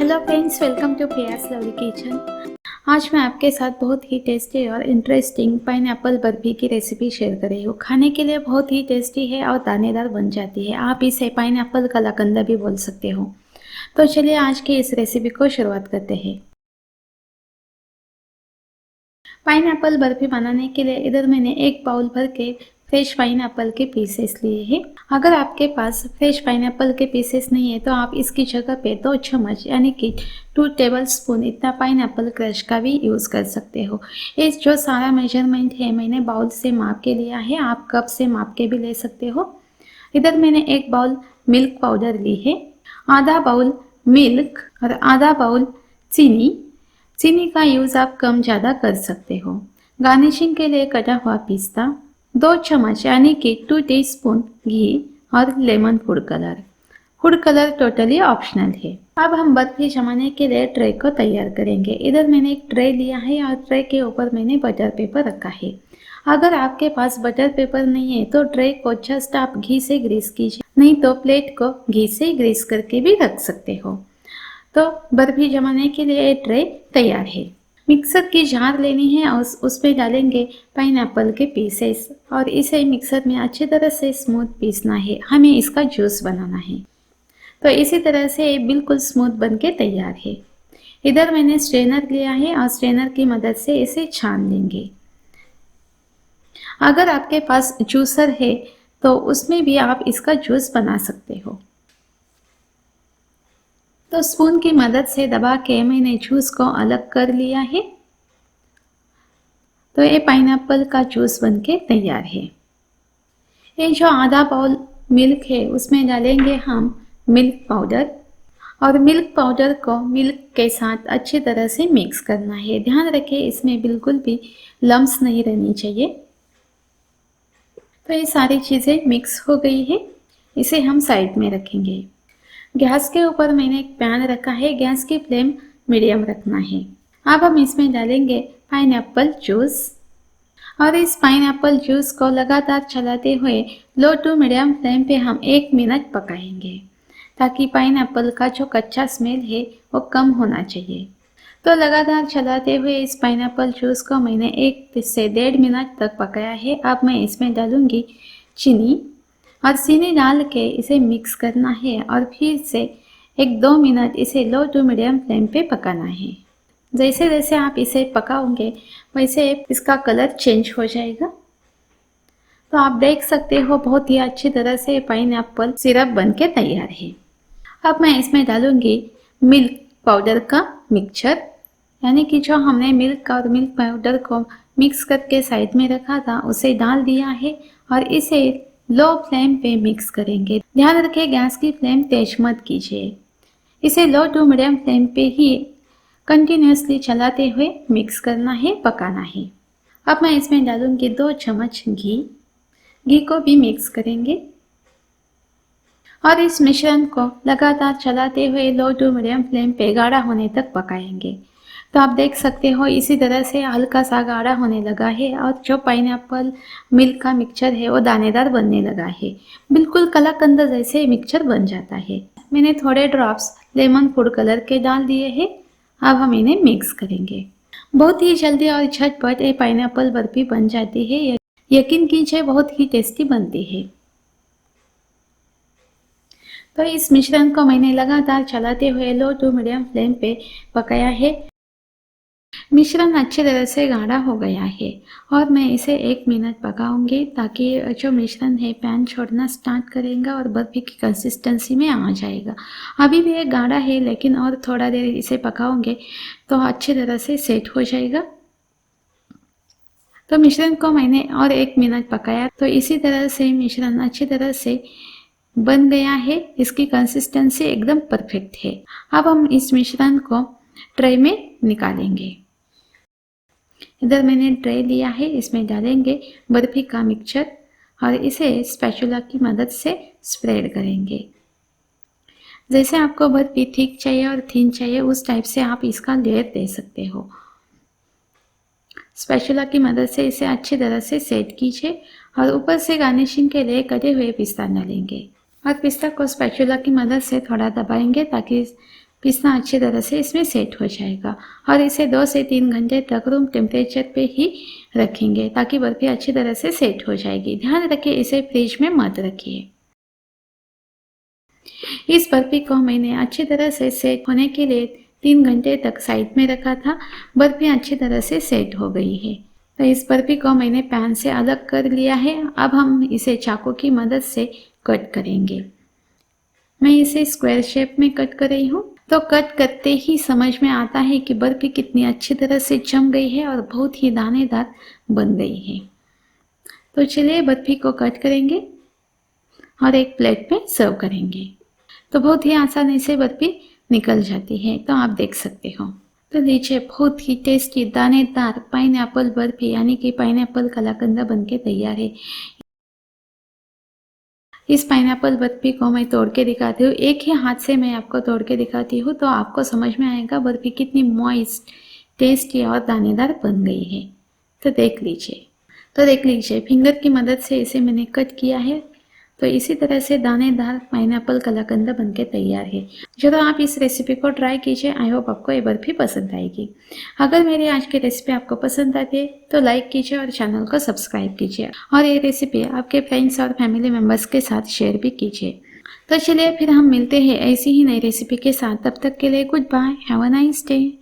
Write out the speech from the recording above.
Hello friends, welcome to Priya's lovely kitchen. आज मैं आपके साथ बहुत ही टेस्टी और इंटरेस्टिंग पाइनएप्पल बर्फी की रेसिपी शेयर कर रही हूँ। खाने के लिए बहुत ही टेस्टी है और दानेदार बन जाती है। आप इसे पाइनएप्पल कलाकंद भी बोल सकते हो। तो चलिए आज की इस रेसिपी को शुरुआत करते हैं। पाइनएप्पल बर्फी बनाने के लिए इधर मैंने एक बाउल भर के फ्रेश पाइनएप्पल के पीसेस लिए हैं। अगर आपके पास फ्रेश पाइनएप्पल के पीसेस नहीं है तो आप इसकी जगह पे 2 चम्मच यानी कि 2 टेबलस्पून इतना पाइनएप्पल क्रश का भी यूज़ कर सकते हो। ये जो सारा मेजरमेंट है मैंने बाउल से माप के लिया है, आप कप से माप के भी ले सकते हो। इधर मैंने एक बाउल मिल्क पाउडर ली है, आधा बाउल मिल्क और आधा बाउल चीनी। चीनी का यूज़ आप कम ज़्यादा कर सकते हो। गार्निशिंग के लिए कटा हुआ पिस्ता, 2 चम्मच यानी कि 2 टीस्पून घी और lemon food colour. Food colour totally optional है। अब हम बर्फी जमाने के लिए ट्रे को तैयार करेंगे। इधर मैंने एक ट्रे लिया है और ट्रे के ऊपर मैंने बटर पेपर रखा है। अगर आपके पास बटर पेपर नहीं है तो ट्रे को जस्ट आप घी से ग्रीस कीजिए, नहीं तो प्लेट को घी से ग्रीस करके भी रख सकते हो। तो बर्फी जमाने के लिए ट्रे तैयार है। मिक्सर की जार लेनी है और उसमें डालेंगे पाइनएप्पल के पीसेस और इसे मिक्सर में अच्छी तरह से स्मूथ पीसना है। हमें इसका जूस बनाना है। तो इसी तरह से बिल्कुल स्मूथ बन के तैयार है। इधर मैंने स्ट्रेनर लिया है और स्ट्रेनर की मदद से इसे छान लेंगे। अगर आपके पास जूसर है तो उसमें भी आप इसका जूस बना सकते हो। तो स्पून की मदद से दबा के मैंने जूस को अलग कर लिया है। तो ये पाइनएप्पल का जूस बनके तैयार है। ये जो आधा बाउल मिल्क है उसमें डालेंगे हम मिल्क पाउडर और मिल्क पाउडर को मिल्क के साथ अच्छी तरह से मिक्स करना है। ध्यान रखें इसमें बिल्कुल भी लम्स नहीं रहनी चाहिए। तो ये सारी चीज़ें मिक्स हो गई है, इसे हम साइड में रखेंगे। गैस के ऊपर मैंने एक पैन रखा है, गैस की फ्लेम मीडियम रखना है। अब हम इसमें डालेंगे पाइनएप्पल जूस और इस पाइनएप्पल जूस को लगातार चलाते हुए लो टू मीडियम फ्लेम पे हम 1 मिनट पकाएंगे ताकि पाइनएप्पल का जो कच्चा स्मेल है वो कम होना चाहिए। तो लगातार चलाते हुए इस पाइनएप्पल जूस को मैंने 1 से 1.5 मिनट तक पकाया है। अब मैं इसमें डालूंगी चीनी और चीनी डाल के इसे मिक्स करना है और फिर से 1-2 मिनट इसे लो टू मीडियम फ्लेम पे पकाना है। जैसे जैसे आप इसे पकाओगे वैसे इसका कलर चेंज हो जाएगा। तो आप देख सकते हो बहुत ही अच्छी तरह से पाइनएप्पल सिरप बनके तैयार है। अब मैं इसमें डालूंगी मिल्क पाउडर का मिक्सचर, यानी कि जो हमने मिल्क और मिल्क पाउडर को मिक्स करके साइड में रखा था उसे डाल दिया है और इसे लो फ्लेम पे मिक्स करेंगे। ध्यान रखें गैस की फ्लेम तेज मत कीजिए, इसे लो टू मीडियम फ्लेम पे ही कंटिन्यूसली चलाते हुए मिक्स करना है, पकाना है। अब मैं इसमें डालूंगी 2 चम्मच घी को भी मिक्स करेंगे और इस मिश्रण को लगातार चलाते हुए लो टू मीडियम फ्लेम पे गाढ़ा होने तक पकाएंगे। तो आप देख सकते हो इसी तरह से हल्का सा गाढ़ा होने लगा है और जो पाइनएप्पल मिल्क का मिक्सचर है वो दानेदार बनने लगा है। बिल्कुल कलाकंद जैसे मिक्सचर बन जाता है। मैंने थोड़े ड्रॉप्स लेमन फूड कलर के डाल दिए हैं। अब हम इन्हें मिक्स करेंगे। बहुत ही जल्दी और झटपट ये पाइनएप्पल बर्फी बन जाती है। यकीन कीजिए बहुत ही टेस्टी बनती है। तो इस मिश्रण को मैंने लगातार चलाते हुए लो टू मीडियम फ्लेम पे पकाया है। मिश्रण अच्छी तरह से गाढ़ा हो गया है और मैं इसे 1 मिनट पकाऊंगी ताकि जो मिश्रण है पैन छोड़ना स्टार्ट करेगा और बर्फी की कंसिस्टेंसी में आ जाएगा। अभी भी ये गाढ़ा है लेकिन और थोड़ा देर इसे पकाऊंगे तो अच्छी तरह से सेट हो जाएगा। तो मिश्रण को मैंने और 1 मिनट पकाया। तो इसी तरह से मिश्रण अच्छी तरह से बन गया है। इसकी कंसिस्टेंसी एकदम परफेक्ट है। अब हम इस मिश्रण को ट्रे में निकालेंगे। इधर मैंने ट्रे लिया है, इसमें डालेंगे बर्फी का मिक्सचर और इसे स्पैचुला की मदद से स्प्रेड करेंगे। जैसे आपको बर्फी थिक चाहिए और थिन चाहिए उस टाइप से आप इसका लेयर दे सकते हो। स्पैचुला की मदद से इसे अच्छी तरह से सेट कीजिए और ऊपर से गार्निशिंग के लिए कटे हुए पिस्ता डालेंगे और पिस्ता को स्पैचुला की मदद से थोड़ा दबाएंगे ताकि पिस्ता अच्छी तरह से इसमें सेट हो जाएगा। और इसे 2 से 3 घंटे तक रूम टेम्परेचर पे ही रखेंगे ताकि बर्फी अच्छी तरह से सेट हो जाएगी। ध्यान रखिए इसे फ्रिज में मत रखिए। इस बर्फी को मैंने अच्छी तरह से सेट होने के लिए 3 घंटे तक साइड में रखा था। बर्फी अच्छी तरह से सेट हो गई है। तो इस बर्फी को मैंने पैन से अलग कर लिया है। अब हम इसे चाकू की मदद से कट करेंगे। मैं इसे स्क्वायर शेप में कट कर रही हूँ। तो कट करते ही समझ में आता है कि बर्फी कितनी अच्छी तरह से जम गई है और बहुत ही दानेदार बन गई है। तो चलिए बर्फी को कट करेंगे और एक प्लेट में सर्व करेंगे। तो बहुत ही आसानी से बर्फी निकल जाती है, तो आप देख सकते हो। तो लीजिए बहुत ही टेस्टी दानेदार पाइनएप्पल बर्फी यानी कि पाइनएप्पल कलाकंद बनके तैयार है। इस पाइनएप्पल बर्फी को मैं तोड़ के दिखाती हूँ। एक ही हाथ से मैं आपको तोड़ के दिखाती हूँ तो आपको समझ में आएगा बर्फी कितनी मॉइस्ट, टेस्टी और दानेदार बन गई है। तो देख लीजिए फिंगर की मदद से इसे मैंने कट किया है। तो इसी तरह से दानेदार पाइनएप्पल कलाकंद बनके तैयार है। जरूर आप इस रेसिपी को ट्राई कीजिए। आई होप आपको ये बर्फी पसंद आएगी। अगर मेरी आज की रेसिपी आपको पसंद आती है तो लाइक कीजिए और चैनल को सब्सक्राइब कीजिए और ये रेसिपी आपके फ्रेंड्स और फैमिली मेम्बर्स के साथ शेयर भी कीजिए। तो चलिए फिर हम मिलते हैं ऐसी ही नई रेसिपी के साथ। तब तक के लिए goodbye, have a nice day.